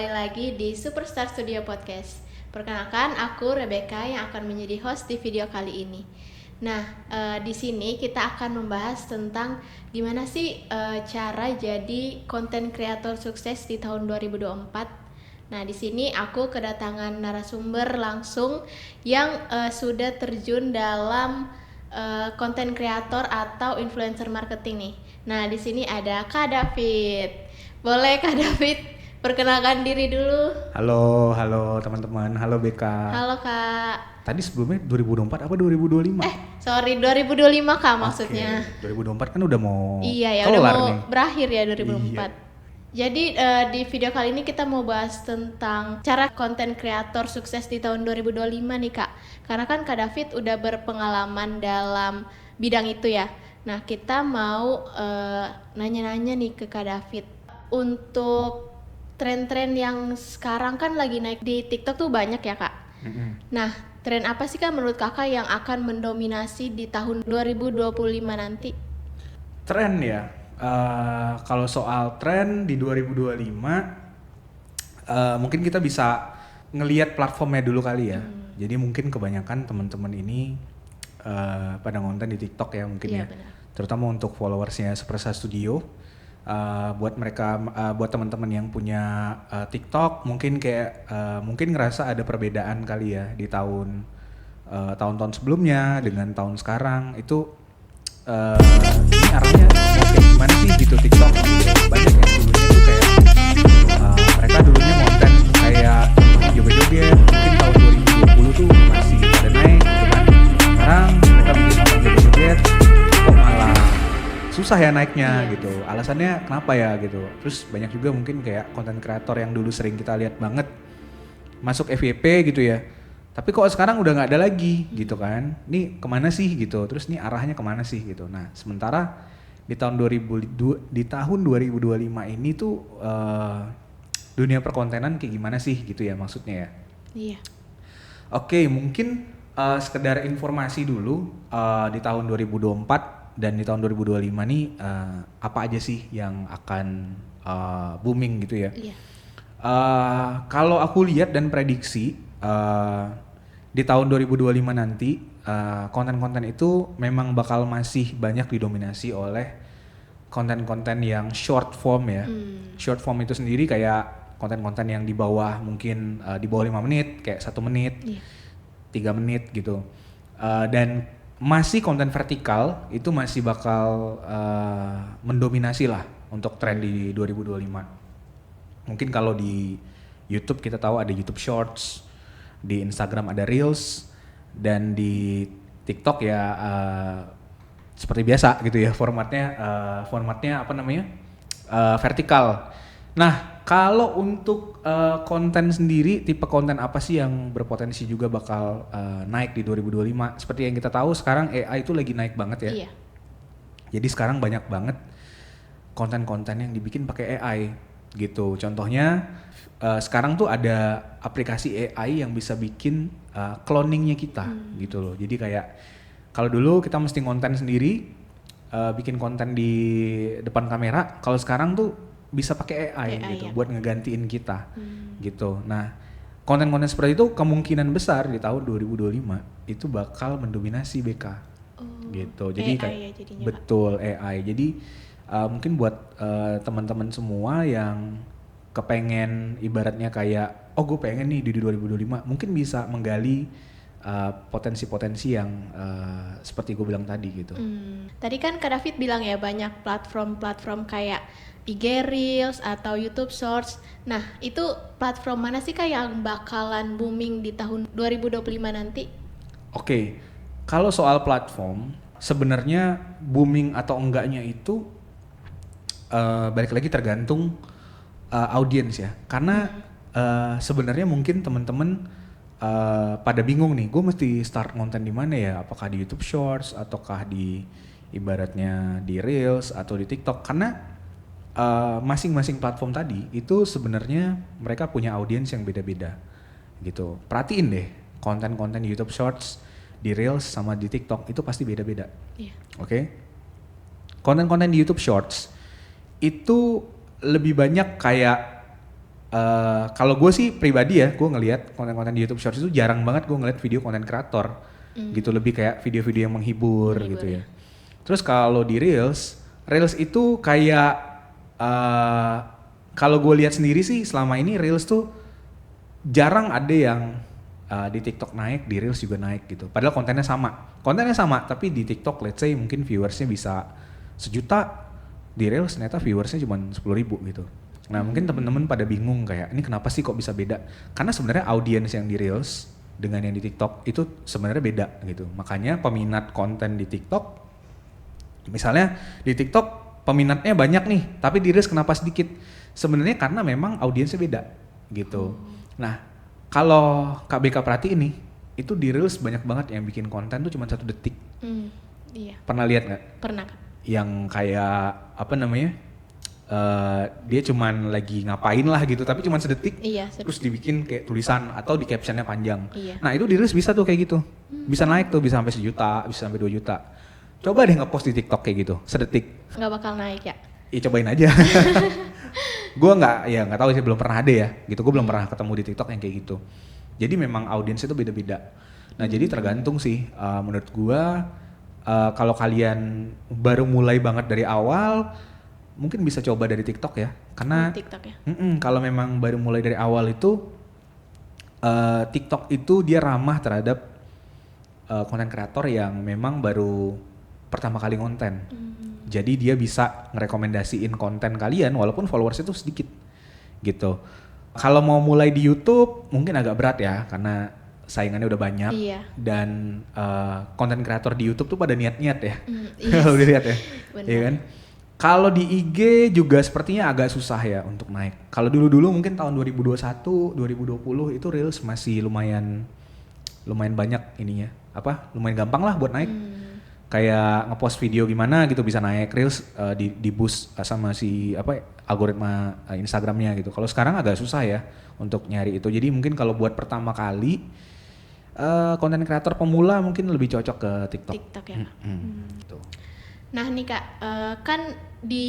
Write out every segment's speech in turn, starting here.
kembali lagi di Superstar Studio Podcast. Perkenalkan, aku Rebecca yang akan menjadi host di video kali ini. Nah, di sini kita akan membahas tentang gimana sih cara jadi konten kreator sukses di tahun 2024. Nah, di sini aku kedatangan narasumber langsung yang sudah terjun dalam konten kreator atau influencer marketing nih. Nah, di sini ada Kak David. Boleh Kak David perkenalkan diri dulu. Halo teman-teman, halo BK. Halo Kak. Tadi sebelumnya 2024 apa 2025? Sorry 2025 Kak maksudnya. 2024 kan udah mau Iya ya, udah kelar mau nih. berakhir ya 2024. Iya. Jadi di video kali ini kita mau bahas tentang cara konten kreator sukses di tahun 2025 nih Kak. Karena kan Kak David udah berpengalaman dalam bidang itu ya. Nah, kita mau nanya-nanya nih ke Kak David. Untuk tren-tren yang sekarang kan lagi naik di TikTok tuh banyak ya Kak. Nah, tren apa sih Kak menurut Kakak yang akan mendominasi di tahun 2025 nanti? Tren ya. Kalau soal tren di 2025 mungkin kita bisa ngelihat platformnya dulu kali ya. Jadi mungkin kebanyakan teman-teman ini pada ngonten di TikTok ya mungkin Iya, ya. benar. Terutama untuk followersnya Superstar Studio. Buat mereka, buat teman-teman yang punya TikTok mungkin kayak mungkin ngerasa ada perbedaan kali ya di tahun-tahun sebelumnya dengan tahun sekarang itu ini arahnya mau kayak gimana sih gitu TikTok. Banyak yang dulunya tuh kayak mereka dulunya konten kayak joget-joget mungkin tahun 2020 tuh masih pada naik gitu kan. Sekarang mereka bikin konten joget-joget kok malah susah ya naiknya gitu. Alasannya kenapa ya gitu. Terus banyak juga mungkin kayak konten kreator yang dulu sering kita lihat banget masuk FYP gitu ya. Tapi kok sekarang udah nggak ada lagi gitu kan. Nih kemana sih gitu. Terus nih arahnya kemana sih gitu. Nah sementara di tahun 2025 ini tuh dunia perkontenan kayak gimana sih gitu ya maksudnya ya. Iya. Oke, mungkin sekedar informasi dulu di tahun 2024 dan di tahun 2025 nih apa aja sih yang akan booming gitu ya. Iya. Kalau aku lihat dan prediksi di tahun 2025 nanti konten-konten itu memang bakal masih banyak didominasi oleh konten-konten yang short form ya. Short form itu sendiri kayak konten-konten yang di bawah mungkin di bawah 5 menit kayak 1 menit. Iya. 3 menit gitu. Dan masih konten vertikal itu masih bakal mendominasi lah untuk tren di 2025. Mungkin kalau di YouTube kita tahu ada YouTube Shorts, di Instagram ada Reels, dan di TikTok ya seperti biasa gitu ya formatnya apa namanya vertikal. Nah kalau untuk konten sendiri, tipe konten apa sih yang berpotensi juga bakal naik di 2025? Seperti yang kita tahu sekarang AI itu lagi naik banget ya. Iya. Jadi sekarang banyak banget konten-konten yang dibikin pakai AI gitu. Contohnya sekarang tuh ada aplikasi AI yang bisa bikin cloningnya kita gitu loh. Jadi kayak kalau dulu kita mesti konten sendiri, bikin konten di depan kamera. Kalau sekarang tuh bisa pakai AI gitu ya. buat ngegantiin kita gitu. Nah konten-konten seperti itu kemungkinan besar di tahun 2025 itu bakal mendominasi BK gitu. Jadi AI kayak ya jadinya, betul AI. Jadi mungkin buat teman-teman semua yang kepengen ibaratnya kayak gue pengen nih di 2025 mungkin bisa menggali potensi-potensi yang seperti gue bilang tadi gitu. Tadi kan Kak David bilang ya banyak platform-platform kayak IG Reels atau YouTube Shorts. Nah itu platform mana sih Kak yang bakalan booming di tahun 2025 nanti? Oke, kalau soal platform sebenarnya booming atau enggaknya itu balik lagi tergantung audiens ya. Karena sebenarnya mungkin teman-teman pada bingung nih, gue mesti start konten di mana ya? Apakah di YouTube Shorts ataukah di ibaratnya di Reels atau di TikTok? Karena masing-masing platform tadi itu sebenarnya mereka punya audiens yang beda-beda gitu. Perhatiin deh konten-konten di YouTube Shorts, di Reels sama di TikTok itu pasti beda-beda. Iya. Oke. Konten-konten di YouTube Shorts itu lebih banyak kayak kalau gue sih pribadi ya, gue ngelihat konten-konten di YouTube Shorts itu jarang banget gue ngeliat video konten kreator gitu, lebih kayak video-video yang menghibur gitu ya. Terus kalau di Reels itu kayak kalau gue lihat sendiri sih selama ini Reels tuh jarang ada yang di TikTok naik, di Reels juga naik gitu. Padahal kontennya sama, tapi di TikTok let's say mungkin viewersnya bisa 1 juta, di Reels ternyata viewersnya cuma 10.000 gitu. Nah mungkin temen-temen pada bingung kayak ini kenapa sih kok bisa beda? Karena sebenarnya audiens yang di Reels dengan yang di TikTok itu sebenarnya beda gitu. Makanya peminat konten di TikTok, misalnya di TikTok peminatnya banyak nih, tapi di Reels kenapa sedikit? Sebenarnya karena memang audiensnya beda gitu. Nah kalau KBK perhatiin nih, itu di Reels banyak banget yang bikin konten tuh cuma 1 detik. Iya. Pernah lihat nggak? Pernah Kak. Yang kayak apa namanya? Dia cuman lagi ngapain lah gitu, tapi cuman sedetik, terus dibikin kayak tulisan atau di captionnya panjang. Nah itu di Reels bisa tuh kayak gitu, bisa naik tuh, bisa sampai 1 juta, bisa sampai 2 juta. Coba deh ngepost di TikTok kayak gitu, sedetik. Nggak bakal naik ya? Iya cobain aja. Gue nggak tahu sih, belum pernah ada ya, gitu. Gue belum pernah ketemu di TikTok yang kayak gitu. Jadi memang audiensnya itu beda-beda. Nah jadi tergantung sih, menurut gue kalau kalian baru mulai banget dari awal, mungkin bisa coba dari TikTok ya, karena TikTok ya? Kalau memang baru mulai dari awal itu TikTok itu dia ramah terhadap konten kreator yang memang baru pertama kali konten. Jadi dia bisa ngerekomendasiin konten kalian walaupun followers itu sedikit gitu. Kalau mau mulai di YouTube mungkin agak berat ya karena saingannya udah banyak. Dan konten kreator di YouTube tuh pada niat-niat ya. Kalau dilihat ya. Iya kan? Kalau di IG juga sepertinya agak susah ya untuk naik. Kalau dulu-dulu mungkin tahun 2021, 2020 itu Reels masih lumayan banyak ininya. Lumayan gampang lah buat naik. Kayak ngepost video gimana gitu bisa naik. Reels di boost sama si algoritma Instagramnya gitu. Kalau sekarang agak susah ya untuk nyari itu. Jadi mungkin kalau buat pertama kali konten kreator pemula mungkin lebih cocok ke TikTok. TikTok ya. Gitu. Nah nih Kak, kan di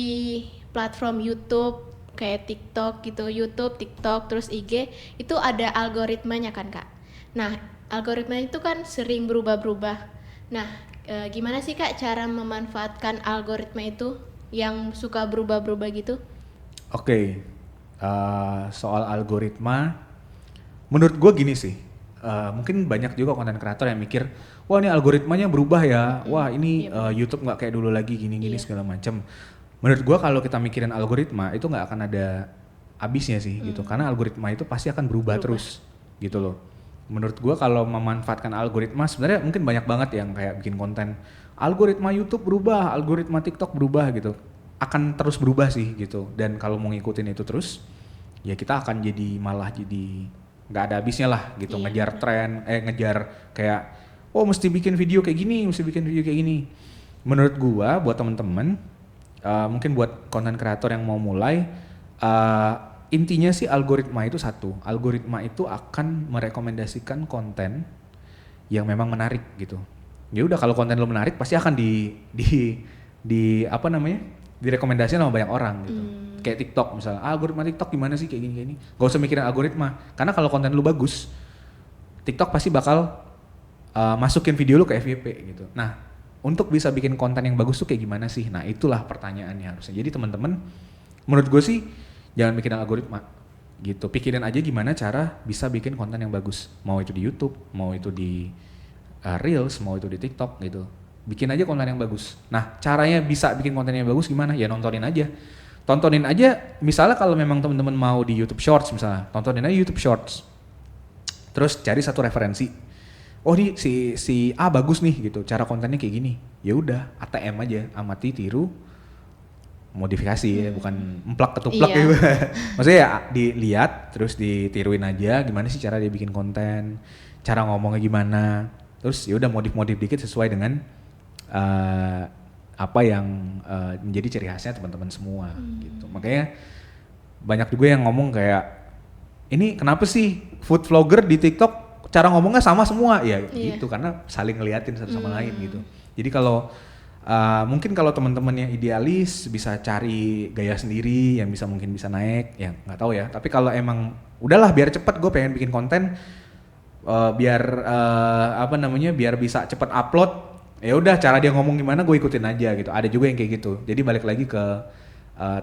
platform YouTube kayak TikTok gitu, YouTube, TikTok, terus IG itu ada algoritmanya kan Kak. Nah algoritma itu kan sering berubah-berubah. Nah gimana sih Kak cara memanfaatkan algoritma itu yang suka berubah-berubah gitu? Oke, soal algoritma, menurut gue gini sih. Mungkin banyak juga konten kreator yang mikir, wah ini algoritmanya berubah ya, wah ini YouTube nggak kayak dulu lagi gini-gini segala macam. Menurut gue kalau kita mikirin algoritma itu nggak akan ada habisnya sih gitu, karena algoritma itu pasti akan berubah terus gitu loh. Menurut gue kalau memanfaatkan algoritma sebenarnya mungkin banyak banget yang kayak bikin konten, algoritma YouTube berubah, algoritma TikTok berubah gitu, akan terus berubah sih gitu. Dan kalau mau ngikutin itu terus, ya kita akan malah jadi nggak ada habisnya lah gitu, ngejar tren, ngejar kayak mesti bikin video kayak gini, mesti bikin video kayak gini. Menurut gua buat temen-temen, mungkin buat konten kreator yang mau mulai, intinya sih algoritma itu satu, algoritma itu akan merekomendasikan konten yang memang menarik gitu. Ya udah kalau konten lo menarik pasti akan direkomendasikan sama banyak orang gitu. Kayak TikTok misalnya, algoritma TikTok gimana sih kayak gini. Gak usah mikirin algoritma, karena kalau konten lu bagus, TikTok pasti bakal masukin video lu ke FYP gitu. Nah, untuk bisa bikin konten yang bagus tuh kayak gimana sih? Nah, itulah pertanyaannya harusnya. Jadi teman-teman, menurut gue sih jangan mikirin algoritma gitu. Pikirin aja gimana cara bisa bikin konten yang bagus. Mau itu di YouTube, mau itu di Reels, mau itu di TikTok gitu. Bikin aja konten yang bagus. Nah, caranya bisa bikin konten yang bagus gimana? Ya nontonin aja. Tontonin aja, misalnya kalau memang teman-teman mau di YouTube Shorts misalnya, tontonin aja YouTube Shorts. Terus cari satu referensi. Oh ini si A bagus nih gitu, cara kontennya kayak gini. Ya udah, ATM aja, amati, tiru, modifikasi ya, bukan emplak ketuplak gitu. Maksudnya ya dilihat, terus ditiruin aja gimana sih cara dia bikin konten, cara ngomongnya gimana. Terus ya udah modif-modif dikit sesuai dengan apa yang menjadi ciri khasnya teman-teman semua gitu. Makanya banyak juga yang ngomong kayak, ini kenapa sih food vlogger di TikTok cara ngomongnya sama semua? Ya gitu, karena saling ngeliatin satu sama lain gitu. Jadi kalau Mungkin kalau teman-teman yang idealis bisa cari gaya sendiri yang mungkin bisa naik, ya nggak tahu ya. Tapi kalau emang udahlah biar cepet, gue pengen bikin konten, biar biar bisa cepet upload. Ya udah, cara dia ngomong gimana gue ikutin aja gitu. Ada juga yang kayak gitu. Jadi balik lagi ke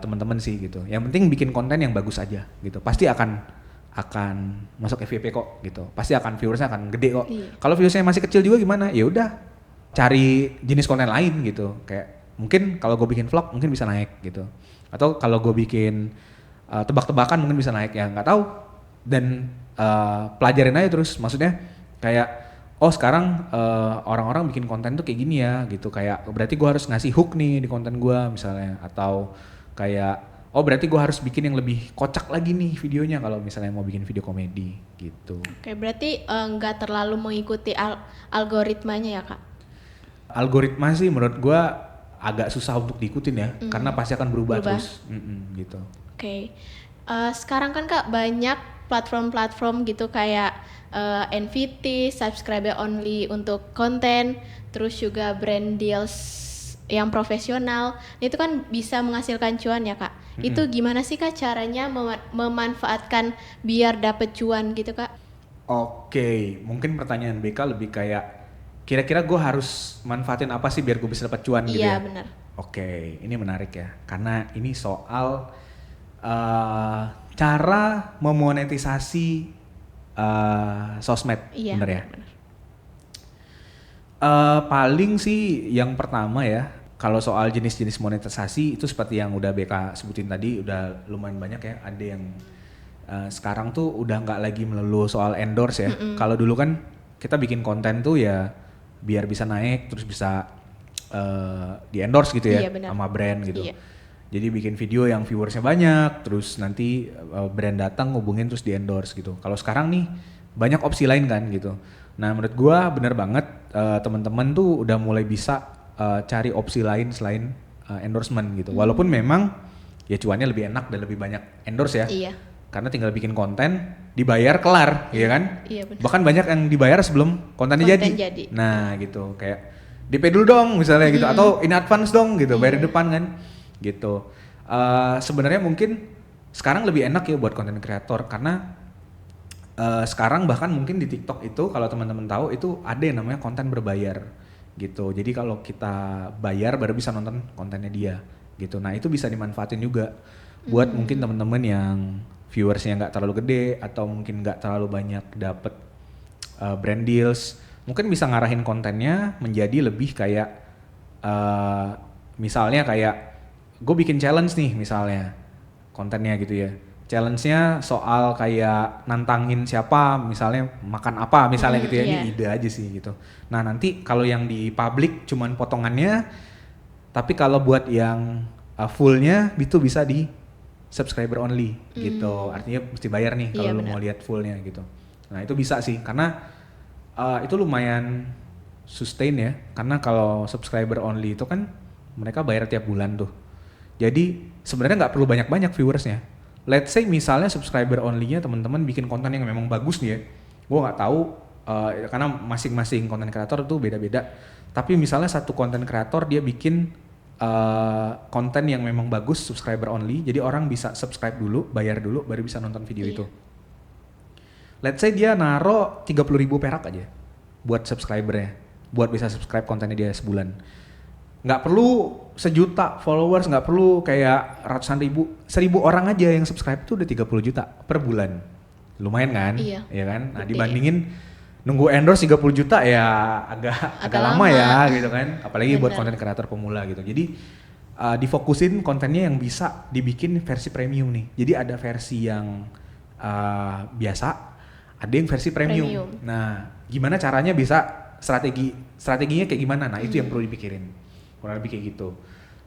teman-teman sih gitu. Yang penting bikin konten yang bagus aja gitu. Pasti akan masuk FYP kok gitu. Pasti akan viewersnya akan gede kok. Iya. Kalau viewersnya masih kecil juga gimana? Ya udah, cari jenis konten lain gitu. Kayak mungkin kalau gue bikin vlog mungkin bisa naik gitu. Atau kalau gue bikin tebak-tebakan mungkin bisa naik, ya nggak tahu. Dan pelajarin aja terus. Maksudnya kayak sekarang orang-orang bikin konten tuh kayak gini ya gitu. Kayak berarti gue harus ngasih hook nih di konten gue misalnya. Atau kayak berarti gue harus bikin yang lebih kocak lagi nih videonya kalau misalnya mau bikin video komedi gitu. Oke, berarti nggak terlalu mengikuti algoritmanya ya Kak? Algoritma sih menurut gue agak susah untuk diikutin ya, karena pasti akan berubah. Terus gitu. Oke. Sekarang kan Kak banyak platform-platform gitu kayak NVT, subscriber only untuk konten, terus juga brand deals yang profesional. Itu kan bisa menghasilkan cuan ya Kak. Itu gimana sih Kak caranya memanfaatkan biar dapet cuan gitu Kak? Oke, mungkin pertanyaan BK lebih kayak kira-kira gue harus manfaatin apa sih biar gue bisa dapat cuan gitu ya? Iya benar. Oke, ini menarik ya, karena ini soal cara memonetisasi sosmed, Iya, bener ya? benar. Paling sih yang pertama ya, kalau soal jenis-jenis monetisasi itu seperti yang udah BK sebutin tadi, udah lumayan banyak ya. Ada yang sekarang tuh udah nggak lagi melulu soal endorse ya. Kalau dulu kan kita bikin konten tuh ya biar bisa naik, terus bisa di endorse gitu ya, sama brand gitu. Iya. Jadi bikin video yang viewersnya banyak, terus nanti brand datang ngubungin terus di endorse gitu. Kalau sekarang nih banyak opsi lain kan gitu. Nah menurut gua bener banget teman-teman tuh udah mulai bisa cari opsi lain selain endorsement gitu. Walaupun memang ya cuannya lebih enak dan lebih banyak endorse ya. Iya. Karena tinggal bikin konten, dibayar kelar, ya kan? Iya benar. Bahkan banyak yang dibayar sebelum kontennya jadi. Nah gitu, kayak DP dulu dong misalnya gitu, atau in advance dong gitu, bayar di depan kan, gitu. Sebenarnya mungkin sekarang lebih enak ya buat konten kreator karena sekarang bahkan mungkin di TikTok itu kalau teman-teman tahu itu ada yang namanya konten berbayar gitu. Jadi kalau kita bayar baru bisa nonton kontennya dia gitu. Nah itu bisa dimanfaatin juga buat mungkin teman-teman yang viewersnya nggak terlalu gede atau mungkin nggak terlalu banyak dapet brand deals, mungkin bisa ngarahin kontennya menjadi lebih kayak misalnya kayak gue bikin challenge nih misalnya kontennya gitu ya. Challenge-nya soal kayak nantangin siapa, misalnya makan apa misalnya gitu ya. Ini ide aja sih gitu. Nah nanti kalau yang di public cuman potongannya, tapi kalau buat yang fullnya itu bisa di subscriber only gitu. Artinya mesti bayar nih kalau lu mau lihat fullnya gitu. Nah itu bisa sih karena itu lumayan sustain ya. Karena kalau subscriber only itu kan mereka bayar tiap bulan tuh. Jadi sebenarnya nggak perlu banyak-banyak viewersnya. Let's say misalnya subscriber only-nya teman-teman bikin konten yang memang bagus nih ya. Gue nggak tahu karena masing-masing konten kreator tuh beda-beda. Tapi misalnya satu konten kreator dia bikin konten yang memang bagus subscriber only, jadi orang bisa subscribe dulu, bayar dulu, baru bisa nonton video itu. Let's say dia naro 30.000 perak aja buat subscribernya, buat bisa subscribe kontennya dia sebulan. Nggak perlu 1 juta followers, nggak perlu kayak ratusan ribu, 1.000 orang aja yang subscribe tuh udah 30 juta per bulan. Lumayan kan? Iya kan? Nah dibandingin nunggu endorse 30 juta ya agak lama ya gitu kan, apalagi buat konten kreator pemula gitu. Jadi difokusin kontennya yang bisa dibikin versi premium nih. Jadi ada versi yang biasa, ada yang versi premium. Nah gimana caranya bisa strateginya kayak gimana? Nah itu yang perlu dipikirin, kurang lebih kayak gitu.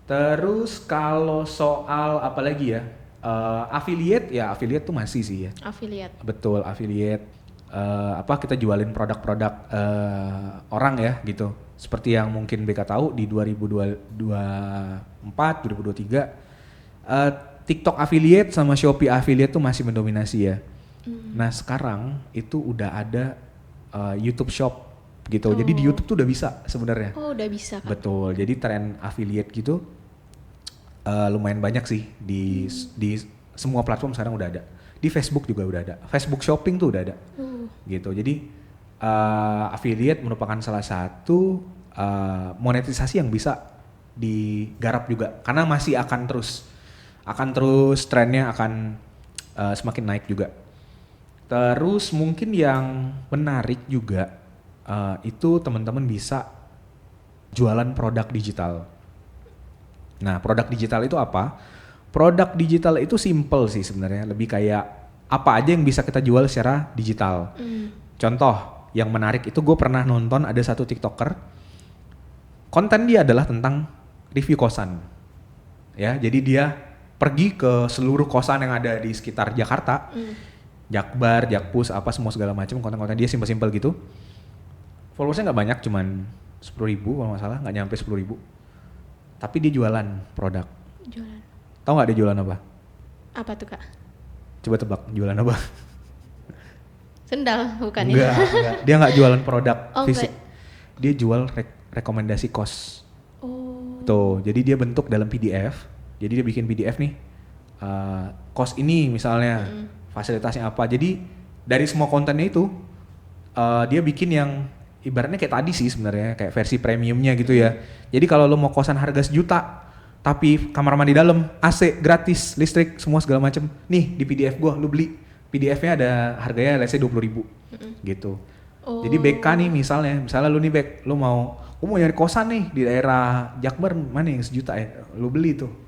Terus kalau soal apa lagi ya, affiliate tuh masih sih ya. Affiliate. Betul, affiliate. Kita jualin produk-produk orang ya gitu. Seperti yang mungkin BK tahu di 2024, 2023 TikTok affiliate sama Shopee affiliate tuh masih mendominasi ya. Nah sekarang itu udah ada YouTube Shop gitu. Jadi di YouTube tuh udah bisa sebenarnya. Oh, udah bisa Kak. Betul. Jadi tren affiliate gitu lumayan banyak sih di semua platform sekarang udah ada. Di Facebook juga udah ada. Facebook Shopping tuh udah ada. Gitu. Jadi affiliate merupakan salah satu monetisasi yang bisa digarap juga karena masih akan terus trennya akan semakin naik juga. Terus mungkin yang menarik juga itu teman-teman bisa jualan produk digital. Nah, produk digital itu apa? Produk digital itu simple sih sebenarnya, lebih kayak apa aja yang bisa kita jual secara digital. Contoh yang menarik itu gue pernah nonton ada satu TikToker, konten dia adalah tentang review kosan. Ya, jadi dia pergi ke seluruh kosan yang ada di sekitar Jakarta. Jakbar, Jakpus, apa semua segala macam, konten-konten dia simpel-simpel gitu. Followersnya nggak banyak, cuman 10.000 kalau nggak salah, nggak nyampe 10.000. Tapi dia jualan produk. Jualan. Tahu nggak dia jualan apa? Apa tuh Kak? Coba tebak, jualan apa? Sendal bukan ya? Enggak. Dia nggak jualan produk fisik. Enggak. Dia jual rekomendasi kos. Oh. Tuh, jadi dia bentuk dalam PDF. Jadi dia bikin PDF nih, kos ini misalnya, fasilitasnya apa. Jadi dari semua kontennya itu, dia bikin yang ibaratnya kayak tadi sih sebenarnya, kayak versi premiumnya gitu ya. Jadi kalau lo mau kosan harga 1 juta, tapi kamar mandi dalam, AC gratis, listrik, semua segala macem. Nih di PDF gua, lu beli. PDF-nya ada harganya let's say 20.000 gitu. Jadi BK nih misalnya lu nih Bek, lu mau nyari kosan nih di daerah Jakbar, mana yang 1 juta ya, lu beli tuh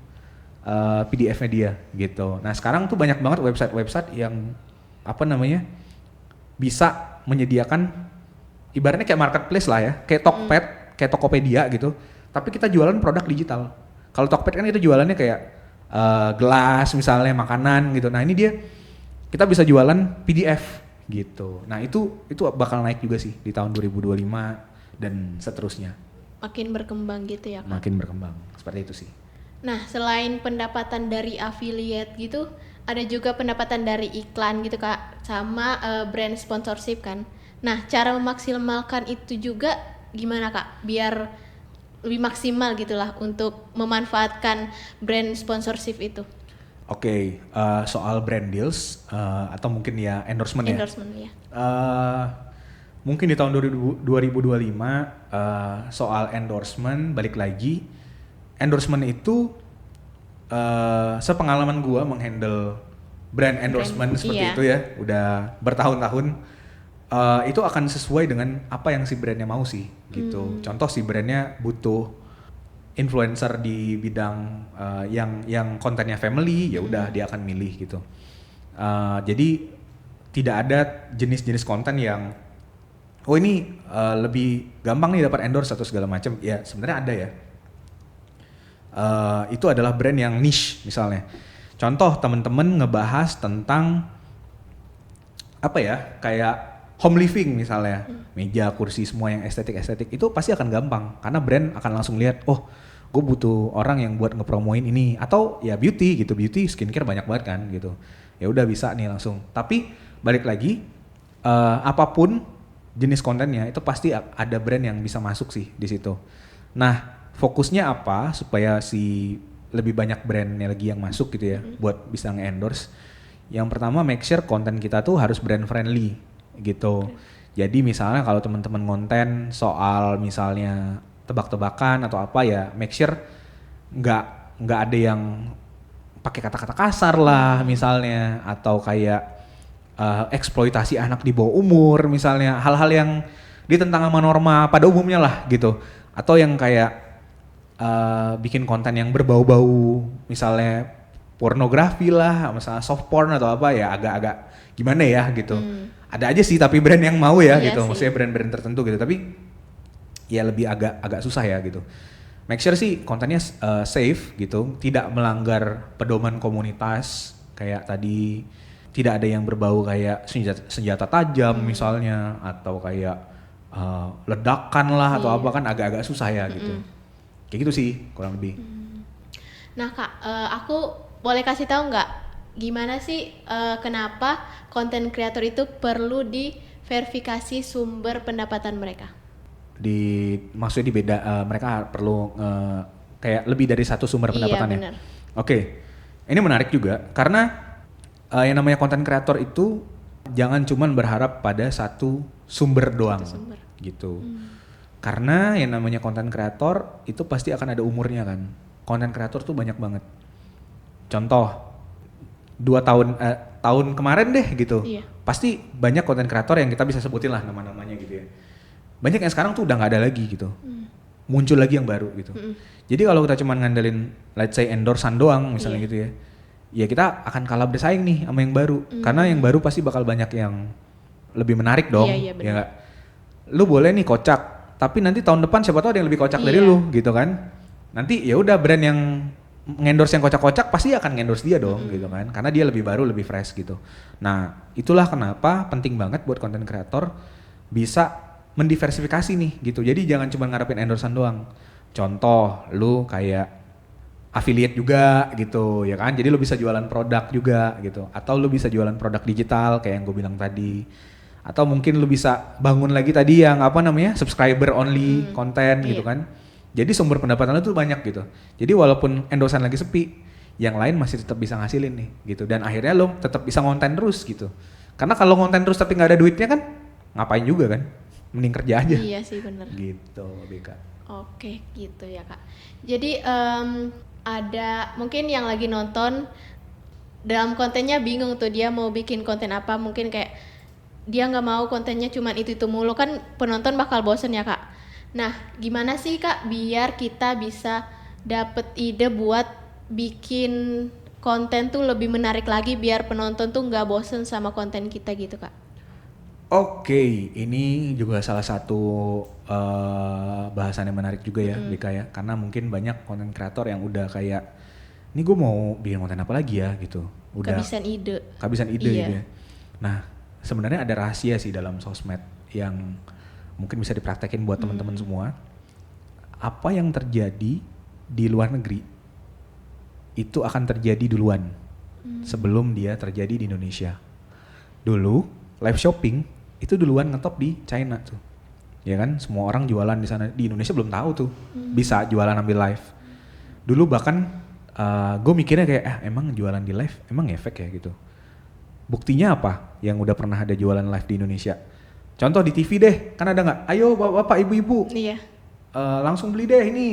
PDF-nya dia gitu. Nah sekarang tuh banyak banget website yang bisa menyediakan ibaratnya kayak marketplace lah ya, kayak Tokped, kayak Tokopedia gitu. Tapi kita jualan produk digital. Kalau Tokped kan itu jualannya kayak gelas misalnya, makanan gitu. Nah ini kita bisa jualan PDF gitu. Nah itu bakal naik juga sih di tahun 2025 dan seterusnya. Makin berkembang gitu ya Kak? Makin berkembang, seperti itu sih. Nah selain pendapatan dari affiliate gitu, ada juga pendapatan dari iklan gitu Kak, sama brand sponsorship kan. Nah cara memaksimalkan itu juga gimana Kak? Biar lebih maksimal gitulah untuk memanfaatkan brand sponsorship itu. Oke, soal brand deals atau mungkin ya endorsement ya. Ya. Mungkin di tahun 2025 soal endorsement, balik lagi endorsement itu sepengalaman gua menghandle brand endorsement seperti itu ya, udah bertahun-tahun, itu akan sesuai dengan apa yang si brandnya mau sih gitu. Contoh si brandnya butuh influencer di bidang yang kontennya family, ya udah dia akan milih gitu. Jadi tidak ada jenis-jenis konten yang ini lebih gampang nih dapat endorse atau segala macam. Ya sebenarnya ada ya. Itu adalah brand yang niche misalnya. Contoh teman-teman ngebahas tentang apa ya, kayak home living misalnya, meja, kursi, semua yang estetik itu pasti akan gampang karena brand akan langsung lihat, oh gue butuh orang yang buat ngepromoin ini, atau ya beauty gitu, beauty skincare banyak banget kan gitu, ya udah bisa nih langsung. Tapi balik lagi, apapun jenis kontennya itu pasti ada brand yang bisa masuk sih di situ. Nah fokusnya apa supaya si lebih banyak brandnya lagi yang masuk gitu ya, buat bisa nge-endorse. Yang pertama make sure konten kita tuh harus brand friendly gitu. Jadi misalnya kalau teman-teman konten soal misalnya tebak-tebakan atau apa, ya make sure nggak ada yang pakai kata-kata kasar lah misalnya, atau kayak eksploitasi anak di bawah umur misalnya, hal-hal yang ditentang sama norma pada umumnya lah gitu. Atau yang kayak bikin konten yang berbau-bau misalnya pornografi lah, misalnya soft porn atau apa, ya agak-agak gimana ya gitu. Ada aja sih tapi brand yang mau ya gitu, maksudnya brand-brand tertentu gitu, tapi ya lebih agak susah ya gitu. Make sure sih kontennya safe gitu, tidak melanggar pedoman komunitas, kayak tadi tidak ada yang berbau kayak senjata tajam misalnya, atau kayak ledakan lah atau apa, kan agak-agak susah ya gitu. Kayak gitu sih kurang lebih. Nah Kak, aku boleh kasih tahu nggak gimana sih kenapa konten kreator itu perlu diverifikasi sumber pendapatan mereka? maksudnya di beda mereka perlu kayak lebih dari satu sumber pendapatannya. benar. Oke. Ini menarik juga karena yang namanya content creator itu jangan cuman berharap pada satu sumber doang. Sumber. Gitu. Karena yang namanya content creator itu pasti akan ada umurnya kan. Content creator tuh banyak banget. Contoh 2 tahun kemarin deh gitu. Iya. Pasti banyak content creator yang kita bisa sebutin lah nama-namanya gitu ya. Banyak yang sekarang tuh udah nggak ada lagi gitu. Muncul lagi yang baru gitu. Jadi kalau kita cuma ngandelin let's say endorsean doang misalnya gitu ya. Ya kita akan kalah bersaing nih sama yang baru. Karena yang baru pasti bakal banyak yang lebih menarik dong. Iya, Ya nggak? Lu boleh nih kocak, tapi nanti tahun depan siapa tahu ada yang lebih kocak dari lu gitu kan. Nanti ya udah brand yang ngendorse yang kocak-kocak pasti akan ngendorse dia dong gitu kan. Karena dia lebih baru, lebih fresh gitu. Nah, itulah kenapa penting banget buat content creator bisa mendiversifikasi nih gitu. Jadi jangan cuma ngarepin endorsean doang. Contoh, lu kayak affiliate juga gitu ya kan. Jadi lu bisa jualan produk juga gitu. Atau lu bisa jualan produk digital kayak yang gue bilang tadi. Atau mungkin lu bisa bangun lagi tadi yang apa namanya subscriber only konten gitu kan. Jadi sumber pendapatan lu tuh banyak gitu. Jadi walaupun endorsean lagi sepi, yang lain masih tetap bisa ngasilin nih gitu. Dan akhirnya lu tetap bisa ngonten terus gitu. Karena kalau ngonten terus tapi nggak ada duitnya kan ngapain juga kan. Mending kerja aja. Iya sih benar. Gitu Beka. Oke gitu ya Kak. Jadi ada mungkin yang lagi nonton dalam kontennya bingung tuh dia mau bikin konten apa, mungkin kayak dia nggak mau kontennya cuman itu mulu kan penonton bakal bosen ya Kak. Nah gimana sih Kak biar kita bisa dapet ide buat bikin konten tuh lebih menarik lagi biar penonton tuh nggak bosen sama konten kita gitu Kak? Oke, ini juga salah satu bahasan yang menarik juga ya, Beka ya. Karena mungkin banyak konten kreator yang udah kayak, ini gue mau bikin konten apa lagi ya gitu. Udah Kehabisan ide. Gitu ya. Nah, sebenarnya ada rahasia sih dalam sosmed yang mungkin bisa dipraktekin buat teman-teman semua. Apa yang terjadi di luar negeri itu akan terjadi duluan sebelum dia terjadi di Indonesia. Dulu live shopping itu duluan ngetop di China tuh, ya kan? Semua orang jualan di sana. Di Indonesia belum tahu tuh bisa jualan ambil live. Dulu bahkan gue mikirnya kayak emang jualan di live emang efek ya gitu. Buktinya apa? Yang udah pernah ada jualan live di Indonesia. Contoh di TV deh, kan ada nggak? Ayo bapak ibu-ibu, langsung beli deh ini.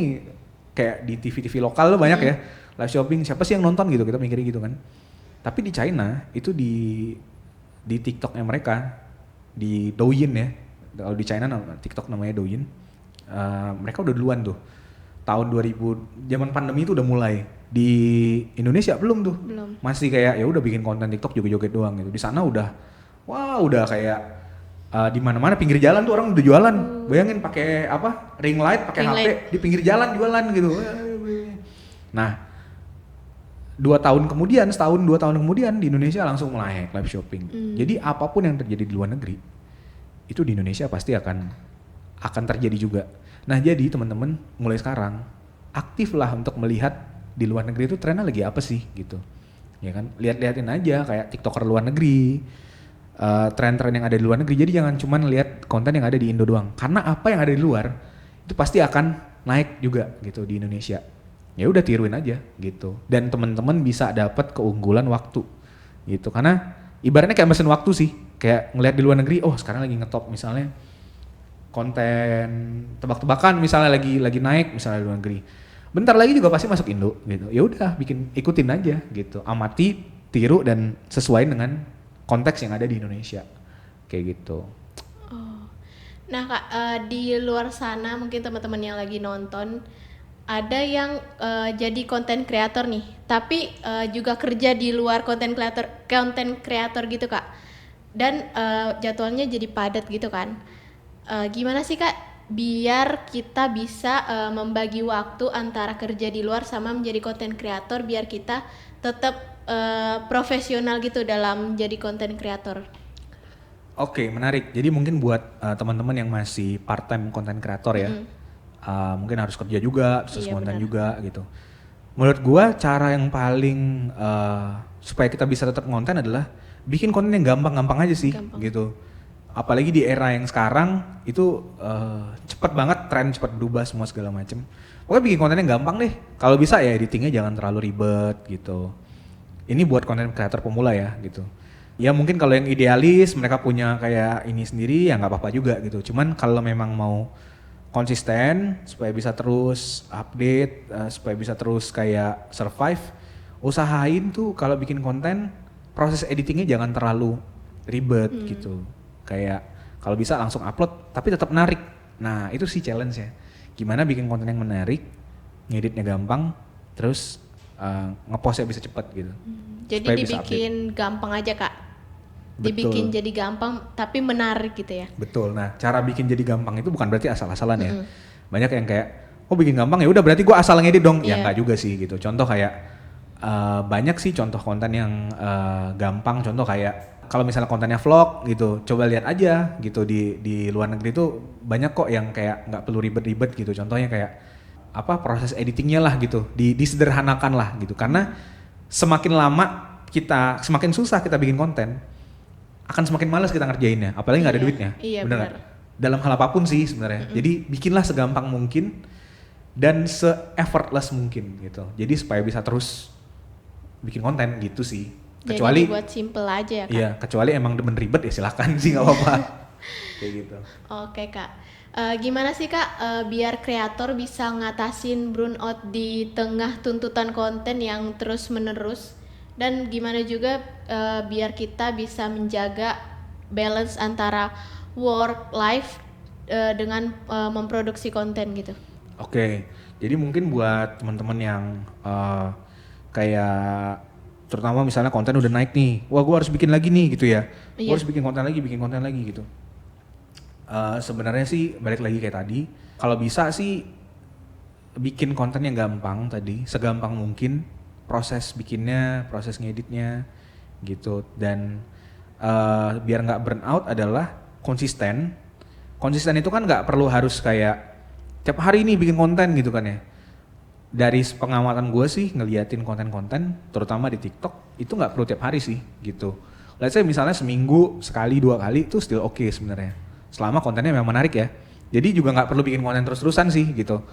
Kayak di TV lokal tuh banyak ya live shopping. Siapa sih yang nonton gitu? Kita mikirnya gitu kan. Tapi di China itu di TikToknya mereka, di Douyin ya. Kalau di China TikTok namanya Douyin. Mereka udah duluan tuh. Tahun 2000 zaman pandemi itu udah mulai. Di Indonesia belum tuh. Belum. Masih kayak ya udah bikin konten TikTok joget-joget doang gitu. Di sana udah udah kayak di mana-mana pinggir jalan tuh orang udah jualan. Bayangin pakai apa? Ring light, pakai HP di pinggir jalan jualan gitu. Nah, 2 tahun kemudian, setahun 2 tahun kemudian di Indonesia langsung mulai live shopping. Jadi apapun yang terjadi di luar negeri itu di Indonesia pasti akan terjadi juga. Nah jadi teman-teman mulai sekarang aktiflah untuk melihat di luar negeri itu trennya lagi apa sih gitu, ya kan? Lihat-liatin aja kayak TikToker luar negeri, tren-tren yang ada di luar negeri. Jadi jangan cuma lihat konten yang ada di Indo doang. Karena apa yang ada di luar itu pasti akan naik juga gitu di Indonesia. Ya udah tiruin aja gitu, dan teman-teman bisa dapat keunggulan waktu gitu. Karena ibaratnya kayak mesin waktu sih, kayak ngelihat di luar negeri, oh sekarang lagi ngetop misalnya konten tebak-tebakan misalnya lagi naik misalnya di luar negeri, bentar lagi juga pasti masuk Indo gitu. Ya udah ikutin aja gitu, amati, tiru dan sesuai dengan konteks yang ada di Indonesia kayak gitu. Nah Kak, di luar sana mungkin teman-teman yang lagi nonton ada yang jadi konten kreator nih, tapi juga kerja di luar konten kreator gitu Kak, dan jadwalnya jadi padat gitu kan. Gimana sih Kak biar kita bisa membagi waktu antara kerja di luar sama menjadi konten kreator biar kita tetap profesional gitu dalam jadi konten kreator? Oke, menarik. Jadi mungkin buat teman-teman yang masih part time konten kreator ya. Mungkin harus kerja juga, terus konten juga gitu. Menurut gua cara yang paling supaya kita bisa tetap ngonten adalah bikin konten yang gampang-gampang aja sih gitu. apalagi di era yang sekarang itu cepet banget, tren cepet berubah semua segala macem. Pokoknya bikin kontennya gampang deh. Kalau bisa ya editingnya jangan terlalu ribet gitu. Ini buat konten kreator pemula ya gitu. Ya mungkin kalau yang idealis mereka punya kayak ini sendiri ya nggak apa-apa juga gitu. Cuman kalau memang mau konsisten supaya bisa terus update, supaya bisa terus kayak survive, usahain tuh kalau bikin konten proses editingnya jangan terlalu ribet gitu. Kayak kalau bisa langsung upload tapi tetap menarik. Nah itu sih challenge ya. Gimana bikin konten yang menarik, ngeditnya gampang, terus ngepostnya bisa cepet gitu. Jadi Supaya bisa dibikin gampang aja Kak. Betul. Dibikin jadi gampang tapi menarik gitu ya. Betul. Nah, cara bikin jadi gampang itu bukan berarti asal-asalan ya. Banyak yang kayak, oh bikin gampang ya udah berarti gua asal ngedit dong. Ya Iya. enggak juga sih gitu. Contoh kayak banyak sih contoh konten yang gampang. Contoh kayak kalau misalnya kontennya vlog gitu, coba lihat aja gitu di luar negeri tuh banyak kok yang kayak nggak perlu ribet-ribet gitu. Contohnya kayak apa proses editingnya lah gitu, disederhanakan lah gitu. Karena semakin lama semakin susah kita bikin konten, akan semakin malas kita ngerjainnya, apalagi nggak ada duitnya. Iya, bener benar. nggak? Dalam hal apapun sih sebenarnya. Jadi bikinlah segampang mungkin dan se-effortless mungkin gitu. Jadi supaya bisa terus bikin konten gitu sih. Kecuali jadi buat simple aja ya Kak. iya, kecuali emang demen ribet ya silakan sih nggak apa-apa. Kayak gitu. Oke Kak. Gimana sih Kak biar kreator bisa ngatasin burnout di tengah tuntutan konten yang terus menerus, dan gimana juga biar kita bisa menjaga balance antara work life dengan memproduksi konten gitu. Oke, jadi mungkin buat teman-teman yang kayak terutama misalnya konten udah naik nih, wah gue harus bikin lagi nih gitu ya, gue Iya. harus bikin konten lagi gitu. Sebenarnya sih balik lagi kayak tadi, kalau bisa sih bikin konten yang gampang tadi, segampang mungkin proses bikinnya, proses ngeditnya gitu, dan biar nggak burnout adalah konsisten. Konsisten itu kan nggak perlu harus kayak tiap hari ini bikin konten gitu kan ya. Dari pengamatan gue sih ngeliatin konten-konten terutama di TikTok itu nggak perlu tiap hari sih gitu. Let's say misalnya seminggu sekali 2 kali itu still oke sebenarnya. Selama kontennya memang menarik ya. Jadi juga nggak perlu bikin konten terus-terusan sih gitu.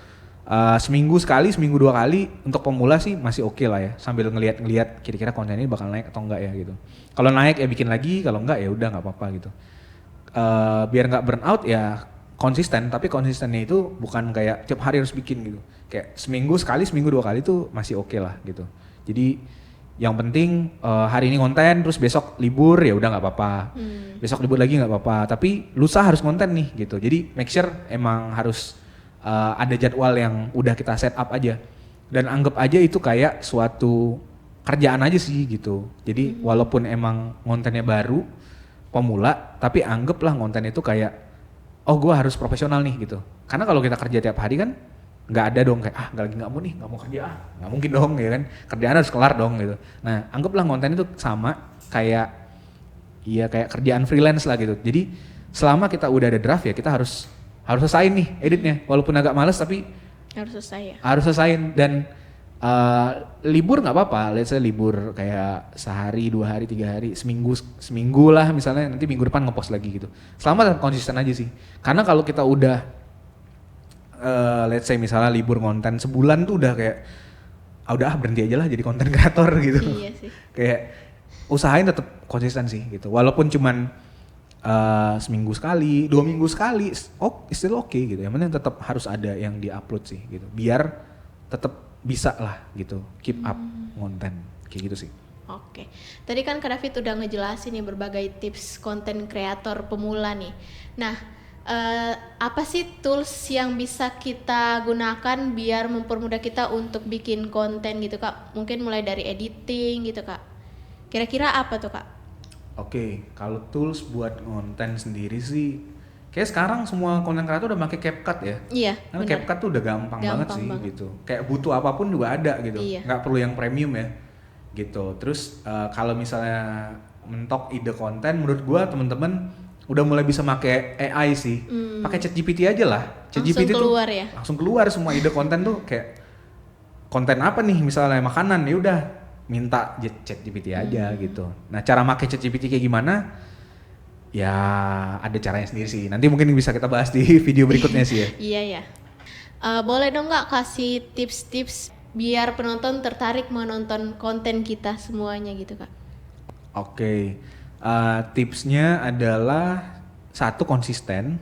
Seminggu sekali, seminggu 2 kali untuk pemula sih masih oke lah ya. Sambil ngeliat kira-kira konten ini bakal naik atau enggak ya gitu. Kalau naik ya bikin lagi, kalau enggak ya udah nggak apa-apa gitu. Biar nggak burnout ya konsisten, tapi konsistennya itu bukan kayak tiap hari harus bikin gitu. Kayak seminggu sekali, seminggu 2 kali tuh masih oke lah gitu. Jadi yang penting hari ini konten, terus besok libur ya udah nggak apa-apa. Besok libur lagi nggak apa-apa. Tapi lusa harus konten nih gitu. Jadi make sure emang harus ada jadwal yang udah kita set up aja. Dan anggap aja itu kayak suatu kerjaan aja sih gitu. Jadi walaupun emang kontennya baru, pemula, tapi anggaplah konten itu kayak oh gue harus profesional nih gitu. Karena kalau kita kerja tiap hari kan nggak ada dong kayak nggak mau kerja nggak mungkin dong ya kan, kerjaan harus kelar dong gitu. Nah anggaplah konten itu sama kayak kerjaan freelance lah gitu. Jadi selama kita udah ada draft ya kita harus selesaiin nih editnya, walaupun agak males tapi Harus selesai ya. harus selesaiin. Dan libur nggak apa-apa, let's say libur kayak sehari, 2 hari, 3 hari, seminggu lah misalnya, nanti minggu depan ngepost lagi gitu. Selama tetap konsisten aja sih. Karena kalau kita udah let's say misalnya libur konten sebulan tuh udah kayak udah berhenti aja lah jadi konten kreator gitu. Iya sih. Kayak usahain tetap konsisten sih gitu. Walaupun cuman seminggu sekali, 2 minggu sekali, still oke gitu. Yang penting tetap harus ada yang diupload sih gitu. Biar tetap bisa lah gitu, keep up konten kayak gitu sih. Oke, tadi kan Kak David udah ngejelasin nih berbagai tips konten kreator pemula nih. Nah, apa sih tools yang bisa kita gunakan biar mempermudah kita untuk bikin konten gitu Kak? Mungkin mulai dari editing gitu Kak. Kira-kira apa tuh Kak? Oke, kalau tools buat konten sendiri sih, kayak sekarang semua konten kreator udah pakai CapCut ya. Iya, Karena benar. CapCut tuh udah gampang banget sih gitu. Kayak butuh apapun juga ada gitu. Iya. Nggak perlu yang premium ya. Gitu. Terus kalau misalnya mentok ide konten, menurut gua temen-temen udah mulai bisa pakai AI sih. Pakai ChatGPT aja lah. ChatGPT Langsung keluar ya? Langsung keluar semua ide konten tuh kayak konten apa nih misalnya makanan, ya udah minta ChatGPT aja gitu. Nah, cara pakai ChatGPT kayak gimana? Ya ada caranya sendiri sih. Nanti mungkin bisa kita bahas di video berikutnya sih ya. Iya ya. Boleh dong Kak kasih tips-tips biar penonton tertarik menonton konten kita semuanya gitu Kak. Oke, tipsnya adalah satu konsisten,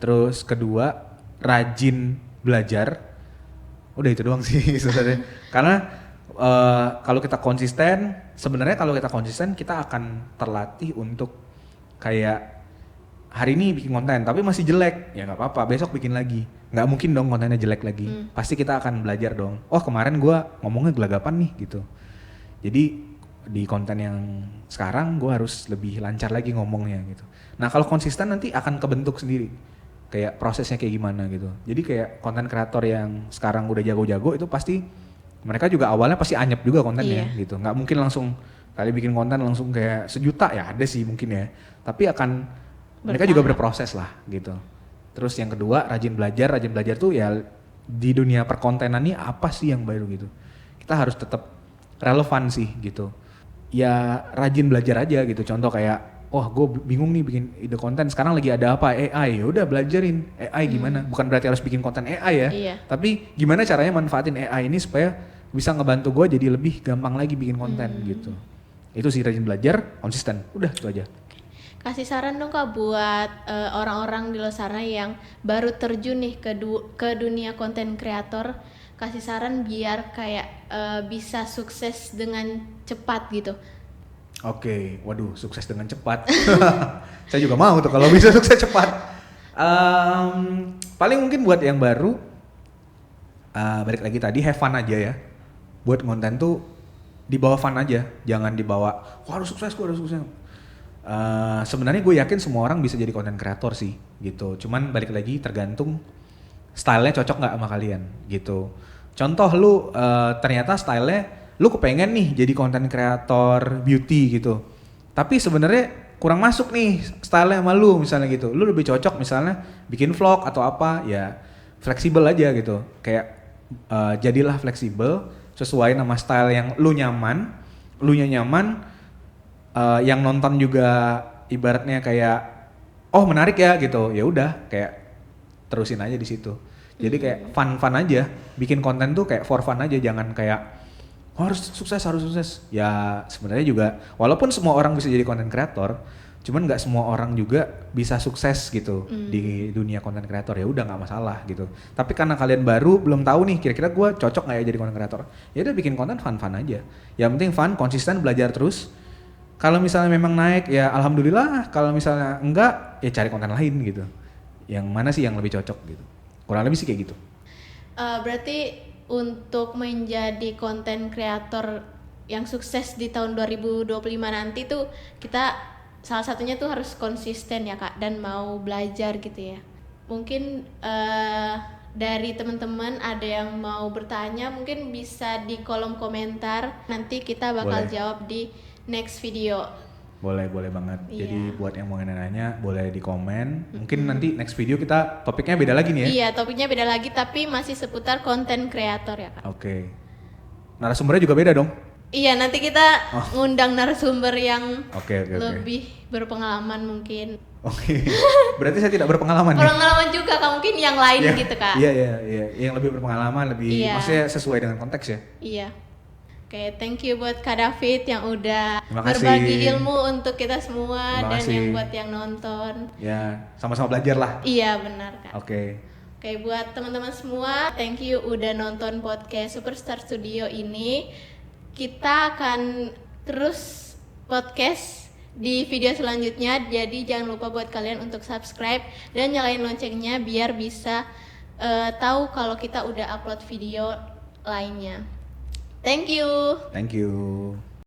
terus kedua rajin belajar. Udah itu doang sih sebenarnya. Karena kalau kita konsisten, sebenarnya kalau kita konsisten kita akan terlatih untuk kayak hari ini bikin konten tapi masih jelek, ya nggak apa-apa, besok bikin lagi. Nggak mungkin dong kontennya jelek lagi. Pasti kita akan belajar dong. Oh kemarin gua ngomongnya gelagapan nih gitu. Jadi di konten yang sekarang gue harus lebih lancar lagi ngomongnya gitu. Nah kalau konsisten nanti akan kebentuk sendiri kayak prosesnya kayak gimana gitu. Jadi kayak konten kreator yang sekarang udah jago-jago itu pasti mereka juga awalnya pasti anyep juga kontennya gitu. Nggak mungkin langsung kali bikin konten langsung kayak 1 juta, ya ada sih mungkin ya. Tapi akan mereka juga berproses lah gitu. Terus yang kedua rajin belajar tuh ya di dunia perkontenan ini apa sih yang baru gitu. Kita harus tetap relevan sih gitu. Ya rajin belajar aja gitu. Contoh kayak, oh gue bingung nih bikin ide konten. Sekarang lagi ada apa? AI. Ya udah belajarin AI gimana. Bukan berarti harus bikin konten AI ya. Iya. Tapi gimana caranya manfaatin AI ini supaya bisa ngebantu gue jadi lebih gampang lagi bikin konten gitu. Itu sih rajin belajar, konsisten. Udah itu aja. Kasih saran dong Kak buat orang-orang di luar sana yang baru terjun nih ke dunia konten kreator. Kasih saran biar kayak bisa sukses dengan cepat gitu. Oke, waduh sukses dengan cepat. Saya juga mau tuh kalau bisa sukses cepat. Paling mungkin buat yang baru, balik lagi tadi have fun aja ya. Buat konten tuh dibawa fun aja, jangan dibawa harus sukses, harus sukses. Sebenarnya gue yakin semua orang bisa jadi konten kreator sih gitu. Cuman balik lagi tergantung stylenya cocok nggak sama kalian gitu. Contoh lu ternyata stylenya lu kepengen nih jadi konten kreator beauty gitu. Tapi sebenarnya kurang masuk nih stylenya sama lu misalnya gitu. Lu lebih cocok misalnya bikin vlog atau apa ya fleksibel aja gitu. Kayak jadilah fleksibel sesuai nama style yang lu nyaman. Yang nonton juga ibaratnya kayak oh menarik ya gitu. Ya udah kayak terusin aja di situ. Jadi kayak fun aja, bikin konten tuh kayak for fun aja, jangan kayak harus sukses. Ya sebenarnya juga walaupun semua orang bisa jadi konten kreator, cuman nggak semua orang juga bisa sukses gitu di dunia konten kreator. Ya udah nggak masalah gitu. Tapi karena kalian baru belum tahu nih kira-kira gue cocok nggak ya jadi konten kreator, ya udah bikin konten fun aja. Yang penting fun, konsisten, belajar terus. Kalau misalnya memang naik ya alhamdulillah, kalau misalnya enggak ya cari konten lain gitu. Yang mana sih yang lebih cocok gitu. Kurang lebih sih kayak gitu. Berarti untuk menjadi konten kreator yang sukses di tahun 2025 nanti tuh kita salah satunya tuh harus konsisten ya Kak, dan mau belajar gitu ya. Mungkin dari teman-teman ada yang mau bertanya mungkin bisa di kolom komentar, nanti kita bakal jawab di next video. Boleh banget. Iya. Jadi buat yang mau nanya boleh di komen. Mungkin nanti next video kita topiknya beda lagi nih ya. Iya, topiknya beda lagi tapi masih seputar konten kreator ya Kak. Oke. Narasumbernya juga beda dong? Iya, nanti kita ngundang narasumber yang lebih berpengalaman mungkin. Oke. Berarti saya tidak berpengalaman nih? Berpengalaman juga Kak, mungkin yang lain gitu Kak. Iya. Yang lebih berpengalaman, maksudnya sesuai dengan konteks ya? Iya. Oke, thank you buat Kak David yang udah berbagi ilmu untuk kita semua dan yang buat yang nonton. Ya, sama-sama belajar lah. Iya, benar Kak. Oke, buat teman-teman semua, thank you udah nonton podcast Superstar Studio ini. Kita akan terus podcast di video selanjutnya, jadi jangan lupa buat kalian untuk subscribe dan nyalain loncengnya biar bisa tahu kalau kita udah upload video lainnya. Thank you.